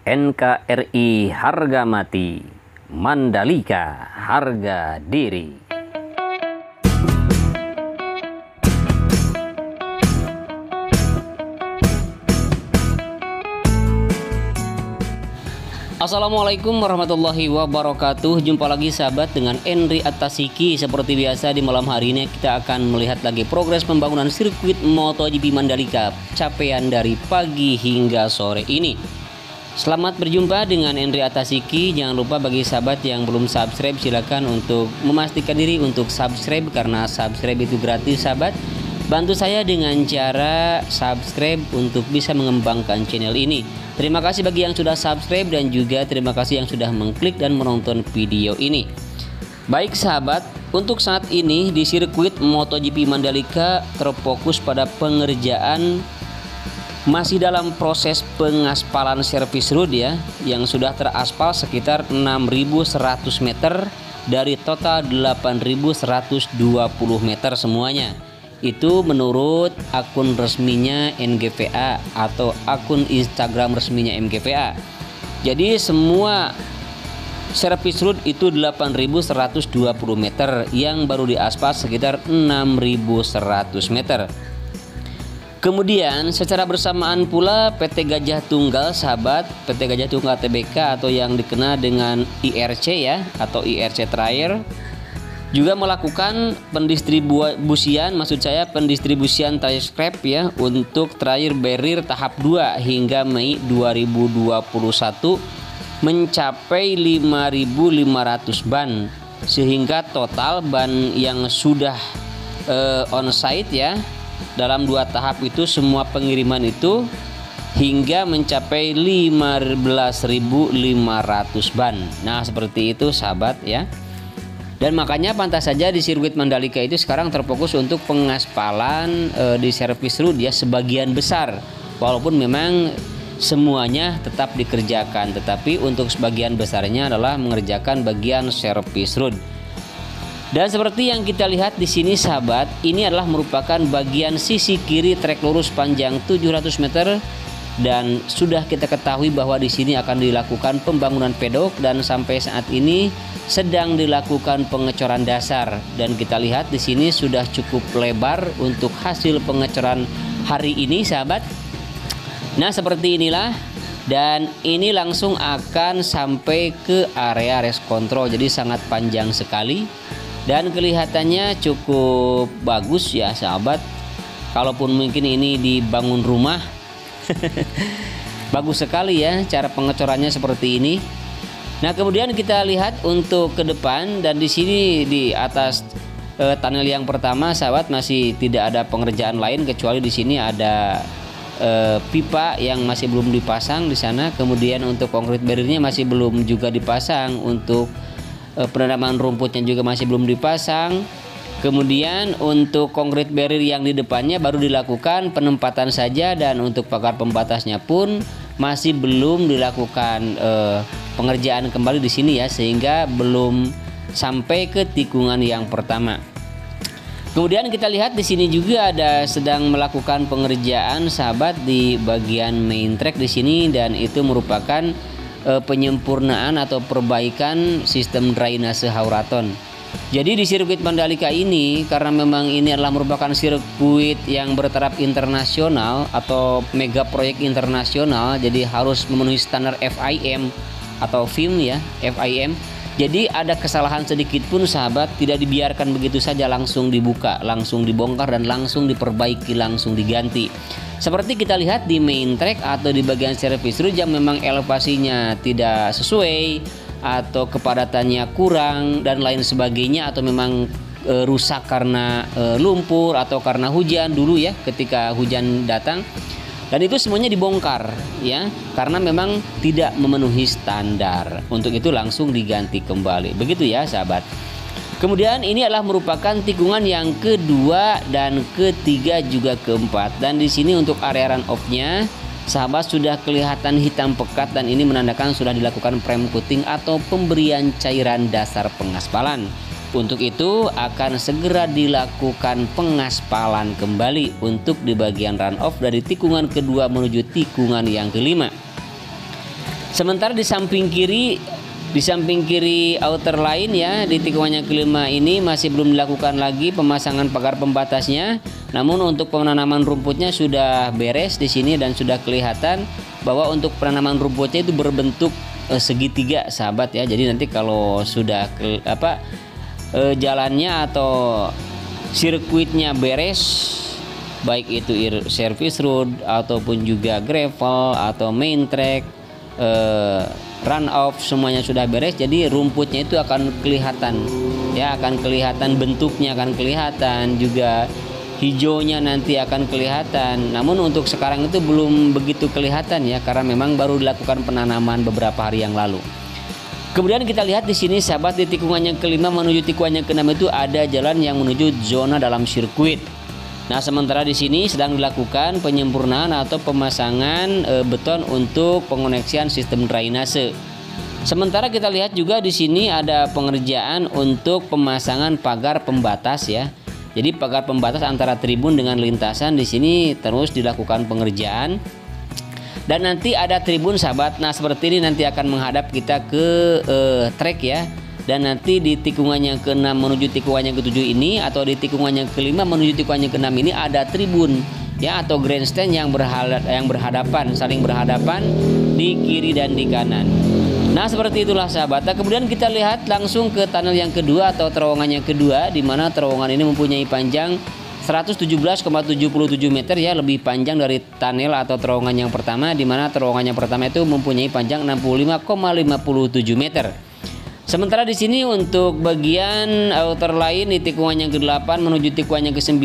NKRI harga mati, Mandalika harga diri. Assalamualaikum warahmatollahi wabarakatuh. Jumpa lagi sahabat dengan Endri Atasiki. Seperti biasa di malam hari ini kita akan melihat lagi progres pembangunan sirkuit MotoGP Mandalika, capaian dari pagi hingga sore ini. Selamat berjumpa dengan Endri Atasiki. Jangan lupa bagi sahabat yang belum subscribe, silakan untuk memastikan diri untuk subscribe, karena subscribe itu gratis sahabat. Bantu saya dengan cara subscribe untuk bisa mengembangkan channel ini. Terima kasih bagi yang sudah subscribe dan juga terima kasih yang sudah mengklik dan menonton video ini. Baik sahabat, untuk saat ini di sirkuit MotoGP Mandalika terfokus pada pengerjaan masih dalam proses pengaspalan service road ya, yang sudah teraspal sekitar 6.100 meter dari total 8.120 meter semuanya. Itu menurut akun resminya NGVA atau akun Instagram resminya MGVA. Jadi semua service road itu 8.120 meter, yang baru diaspal sekitar 6.100 meter. Kemudian secara bersamaan pula PT Gajah Tunggal sahabat, PT Gajah Tunggal TBK atau yang dikenal dengan IRC ya, atau IRC Trayer, juga melakukan pendistribusian tire scrap ya untuk tire barrier tahap 2 hingga Mei 2021 mencapai 5.500 ban, sehingga total ban yang sudah on-site ya dalam 2 tahap itu semua pengiriman itu hingga mencapai 15.500 ban. Nah, seperti itu sahabat ya. Dan makanya pantas saja di sirkuit Mandalika itu sekarang terfokus untuk pengaspalan di service road ya sebagian besar. Walaupun memang semuanya tetap dikerjakan, tetapi untuk sebagian besarnya adalah mengerjakan bagian service road. Dan seperti yang kita lihat di sini sahabat, ini adalah merupakan bagian sisi kiri trek lurus panjang 700 meter. Dan sudah kita ketahui bahwa di sini akan dilakukan pembangunan pedok dan sampai saat ini sedang dilakukan pengecoran dasar, dan kita lihat di sini sudah cukup lebar untuk hasil pengecoran hari ini sahabat. Nah, seperti inilah, dan ini langsung akan sampai ke area race control, jadi sangat panjang sekali dan kelihatannya cukup bagus ya sahabat. Kalaupun mungkin ini dibangun rumah bagus sekali ya cara pengecorannya seperti ini. Nah, kemudian kita lihat untuk ke depan, dan di sini di atas tunnel yang pertama sahabat masih tidak ada pengerjaan lain kecuali di sini ada pipa yang masih belum dipasang di sana. Kemudian untuk konkrit barriernya masih belum juga dipasang, untuk penanaman rumputnya juga masih belum dipasang. Kemudian untuk konkrit barrier yang di depannya baru dilakukan penempatan saja, dan untuk pagar pembatasnya pun masih belum dilakukan pengerjaan kembali di sini ya, sehingga belum sampai ke tikungan yang pertama. Kemudian kita lihat di sini juga ada sedang melakukan pengerjaan sahabat di bagian main track di sini, dan itu merupakan penyempurnaan atau perbaikan sistem drainase hauraton. Jadi di sirkuit Mandalika ini, karena memang ini adalah merupakan sirkuit yang bertaraf internasional atau mega proyek internasional, jadi harus memenuhi standar FIM atau FIM ya, FIM. Jadi ada kesalahan sedikit pun sahabat tidak dibiarkan begitu saja langsung dibuka, langsung dibongkar dan langsung diperbaiki, langsung diganti. Seperti kita lihat di main track atau di bagian service road yang memang elevasinya tidak sesuai atau kepadatannya kurang dan lain sebagainya, atau memang rusak karena lumpur atau karena hujan dulu ya ketika hujan datang, dan itu semuanya dibongkar ya karena memang tidak memenuhi standar. Untuk itu langsung diganti kembali, begitu ya sahabat. Kemudian ini adalah merupakan tikungan yang kedua dan ketiga juga keempat, dan di sini untuk area run off-nya sahabat sudah kelihatan hitam pekat dan ini menandakan sudah dilakukan prime coating atau pemberian cairan dasar pengaspalan. Untuk itu akan segera dilakukan pengaspalan kembali untuk di bagian runoff dari tikungan kedua menuju tikungan yang kelima. Sementara di samping kiri outer line ya, di tikungan yang kelima ini masih belum dilakukan lagi pemasangan pagar pembatasnya. Namun untuk penanaman rumputnya sudah beres di sini dan sudah kelihatan bahwa untuk penanaman rumputnya itu berbentuk segitiga sahabat ya. Jadi nanti kalau sudah jalannya atau sirkuitnya beres, baik itu service road ataupun juga gravel atau main track, run off, semuanya sudah beres. Jadi rumputnya itu akan kelihatan ya, akan kelihatan bentuknya, akan kelihatan juga hijaunya nanti akan kelihatan. Namun untuk sekarang itu belum begitu kelihatan ya, karena memang baru dilakukan penanaman beberapa hari yang lalu. Kemudian kita lihat di sini sahabat, di tikungan yang kelima menuju tikungan yang keenam itu ada jalan yang menuju zona dalam sirkuit. Nah, sementara di sini sedang dilakukan penyempurnaan atau pemasangan beton untuk pengoneksian sistem drainase. Sementara kita lihat juga di sini ada pengerjaan untuk pemasangan pagar pembatas ya. Jadi pagar pembatas antara tribun dengan lintasan di sini terus dilakukan pengerjaan. Dan nanti ada tribun sahabat. Nah, seperti ini nanti akan menghadap kita ke trek ya. Dan nanti di tikungan yang ke-6 menuju tikungan yang ke-7 ini, atau di tikungan yang ke-5 menuju tikungan yang ke-6 ini ada tribun ya, atau grandstand yang berhadapan, saling berhadapan di kiri dan di kanan. Nah, seperti itulah sahabat. Nah, kemudian kita lihat langsung ke tunnel yang kedua atau terowongan yang kedua, di mana terowongan ini mempunyai panjang 117,77 meter ya, lebih panjang dari tunnel atau terowongan yang pertama, di mana terowongan yang pertama itu mempunyai panjang 65,57 meter. Sementara di sini untuk bagian outer line di tikungan yang ke-8 menuju tikungan yang ke-9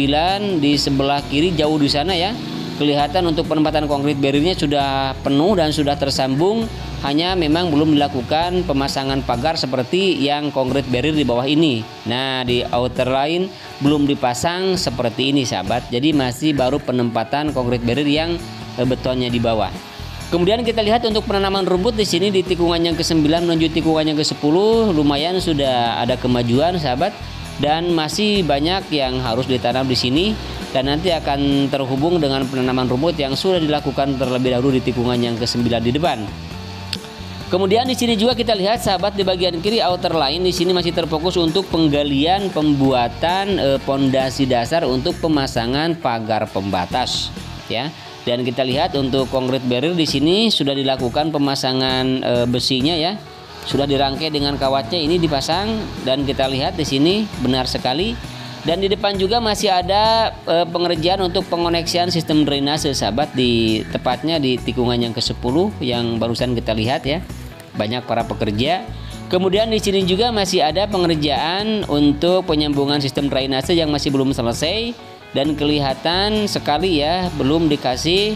di sebelah kiri jauh di sana ya, kelihatan untuk penempatan konkrit barriernya sudah penuh dan sudah tersambung, hanya memang belum dilakukan pemasangan pagar seperti yang konkrit barrier di bawah ini. Nah, di outer line belum dipasang seperti ini sahabat, jadi masih baru penempatan konkrit barrier yang betonnya di bawah. Kemudian kita lihat untuk penanaman rumput di sini di tikungan yang ke-9 menuju tikungan yang ke-10 lumayan sudah ada kemajuan sahabat, dan masih banyak yang harus ditanam di sini dan nanti akan terhubung dengan penanaman rumput yang sudah dilakukan terlebih dahulu di tikungan yang ke-9 di depan. Kemudian di sini juga kita lihat sahabat, di bagian kiri outer line di sini masih terfokus untuk penggalian pembuatan pondasi dasar untuk pemasangan pagar pembatas ya. Dan kita lihat untuk concrete barrier di sini sudah dilakukan pemasangan besinya ya. Sudah dirangkai dengan kawatnya ini dipasang, dan kita lihat di sini benar sekali. Dan di depan juga masih ada pengerjaan untuk pengoneksian sistem drainase sahabat, di tepatnya di tikungan yang ke-10 yang barusan kita lihat ya. Banyak para pekerja. Kemudian di sini juga masih ada pengerjaan untuk penyambungan sistem drainase yang masih belum selesai, dan kelihatan sekali ya belum dikasih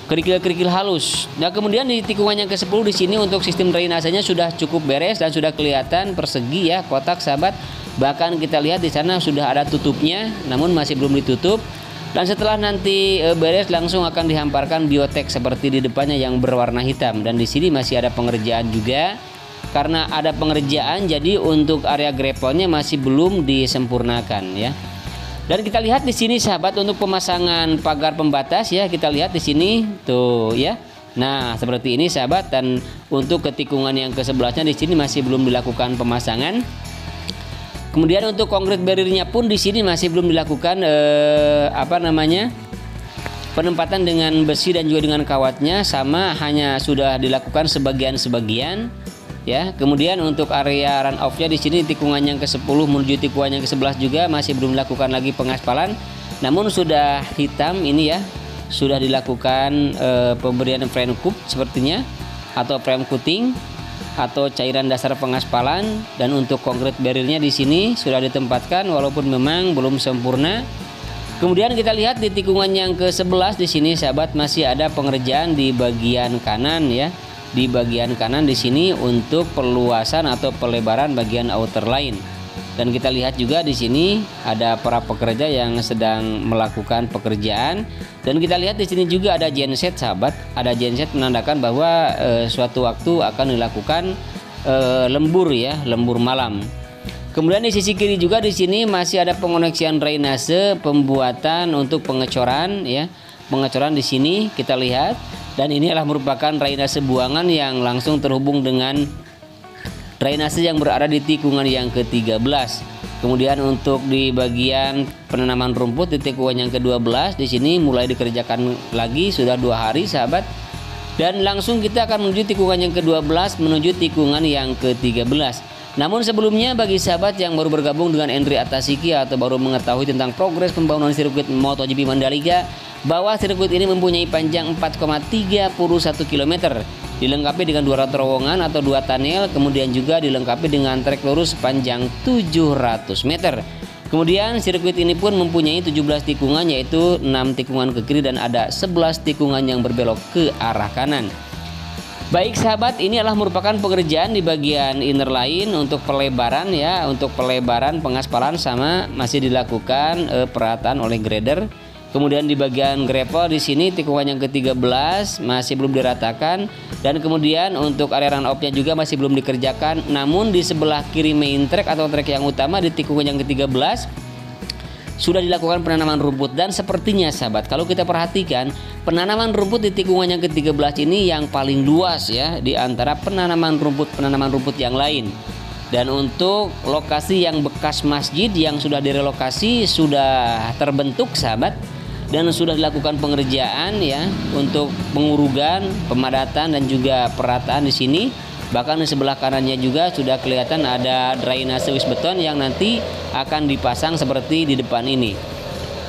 kerikil-kerikil halus. Nah, kemudian di tikungan yang ke-10 di sini untuk sistem drainasenya sudah cukup beres dan sudah kelihatan persegi ya, kotak sahabat. Bahkan kita lihat di sana sudah ada tutupnya, namun masih belum ditutup. Dan setelah nanti beres langsung akan dihamparkan biotek seperti di depannya yang berwarna hitam. Dan di sini masih ada pengerjaan juga. Karena ada pengerjaan, jadi untuk area gravelnya masih belum disempurnakan ya. Dan kita lihat di sini sahabat untuk pemasangan pagar pembatas ya, kita lihat di sini tuh ya. Nah, seperti ini sahabat, dan untuk ke tikungan yang ke-11-nya di sini masih belum dilakukan pemasangan. Kemudian untuk concrete barriernya pun di sini masih belum dilakukan penempatan dengan besi dan juga dengan kawatnya, sama hanya sudah dilakukan sebagian-sebagian. Ya, kemudian untuk area run off-nya di sini tikungan yang ke-10 menuju tikungan yang ke-11 juga masih belum dilakukan lagi pengaspalan, namun sudah hitam ini ya, sudah dilakukan pemberian frame coat sepertinya, atau frame coating atau cairan dasar pengaspalan. Dan untuk concrete barriernya di sini sudah ditempatkan walaupun memang belum sempurna. Kemudian kita lihat di tikungan yang ke-11 di sini sahabat masih ada pengerjaan di bagian kanan ya. Di bagian kanan di sini untuk perluasan atau pelebaran bagian outer line. Dan kita lihat juga di sini ada para pekerja yang sedang melakukan pekerjaan. Dan kita lihat di sini juga ada genset sahabat, ada genset menandakan bahwa suatu waktu akan dilakukan lembur ya, lembur malam. Kemudian di sisi kiri juga di sini masih ada pengoneksian drainase, pembuatan untuk pengecoran ya. Pengecoran di sini kita lihat, dan ini adalah merupakan drainase buangan yang langsung terhubung dengan drainase yang berada di tikungan yang ke-13. Kemudian untuk di bagian penanaman rumput di tikungan yang ke-12 di sini mulai dikerjakan lagi sudah 2 hari sahabat. Dan langsung kita akan menuju tikungan yang ke-12 menuju tikungan yang ke-13. Namun sebelumnya bagi sahabat yang baru bergabung dengan Endri Atasiki atau baru mengetahui tentang progres pembangunan sirkuit MotoGP Mandalika, bahwa sirkuit ini mempunyai panjang 4,31 km, dilengkapi dengan 2 terowongan atau 2 tunnel, kemudian juga dilengkapi dengan trek lurus sepanjang 700 meter. Kemudian sirkuit ini pun mempunyai 17 tikungan, yaitu 6 tikungan ke kiri dan ada 11 tikungan yang berbelok ke arah kanan. Baik sahabat, ini adalah merupakan pekerjaan di bagian inner line untuk pelebaran ya, untuk pelebaran pengaspalan sama masih dilakukan perataan oleh grader. Kemudian di bagian gravel di sini tikungan yang ke-13 masih belum diratakan, dan kemudian untuk area run off-nya juga masih belum dikerjakan. Namun di sebelah kiri main track atau track yang utama di tikungan yang ke-13 sudah dilakukan penanaman rumput. Dan sepertinya sahabat, kalau kita perhatikan penanaman rumput di tikungan yang ke-13 ini yang paling luas ya di antara penanaman rumput yang lain. Dan untuk lokasi yang bekas masjid yang sudah direlokasi sudah terbentuk sahabat, dan sudah dilakukan pengerjaan ya untuk pengurugan, pemadatan dan juga perataan di sini. Bahkan di sebelah kanannya juga sudah kelihatan ada drainase wis beton yang nanti akan dipasang seperti di depan ini.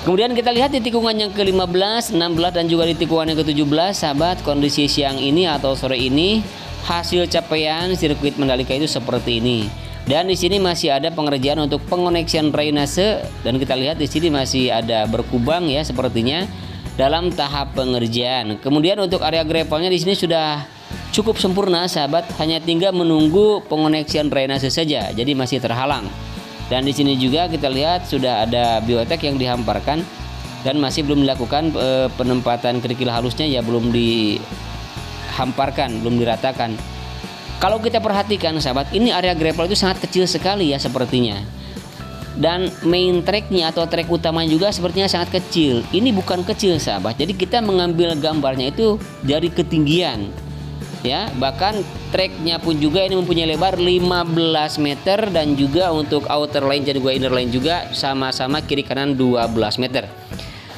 Kemudian kita lihat di tikungan yang ke-15, 16 dan juga di tikungan yang ke-17 sahabat, kondisi siang ini atau sore ini hasil capaian sirkuit Mandalika itu seperti ini. Dan di sini masih ada pengerjaan untuk pengoneksian drainase, dan kita lihat di sini masih ada berkubang ya sepertinya dalam tahap pengerjaan. Kemudian untuk area gravelnya di sini sudah cukup sempurna sahabat, hanya tinggal menunggu pengoneksian drainase saja, jadi masih terhalang. Dan di sini juga kita lihat sudah ada biotek yang dihamparkan dan masih belum dilakukan penempatan kerikil halusnya ya, belum dihamparkan, belum diratakan. Kalau kita perhatikan sahabat, ini area gravel itu sangat kecil sekali ya sepertinya. Dan main tracknya atau track utamanya juga sepertinya sangat kecil. Ini bukan kecil sahabat, jadi kita mengambil gambarnya itu dari ketinggian ya. Bahkan tracknya pun juga ini mempunyai lebar 15 meter, dan juga untuk outer line dan juga inner line juga sama-sama kiri kanan 12 meter.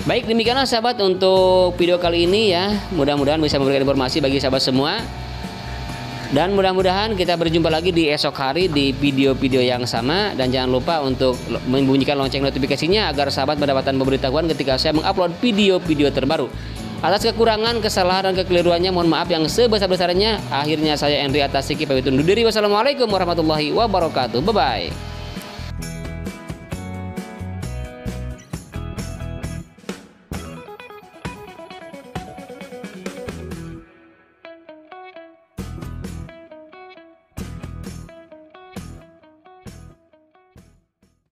Baik, demikianlah sahabat untuk video kali ini ya. Mudah-mudahan bisa memberikan informasi bagi sahabat semua. Dan mudah-mudahan kita berjumpa lagi di esok hari di video-video yang sama. Dan jangan lupa untuk membunyikan lonceng notifikasinya agar sahabat mendapatkan pemberitahuan ketika saya mengupload video-video terbaru. Atas kekurangan, kesalahan, dan kekeliruannya mohon maaf yang sebesar-besarnya. Akhirnya saya Endri Atasiki pamit undur diri. Wassalamualaikum warahmatullahi wabarakatuh. Bye-bye.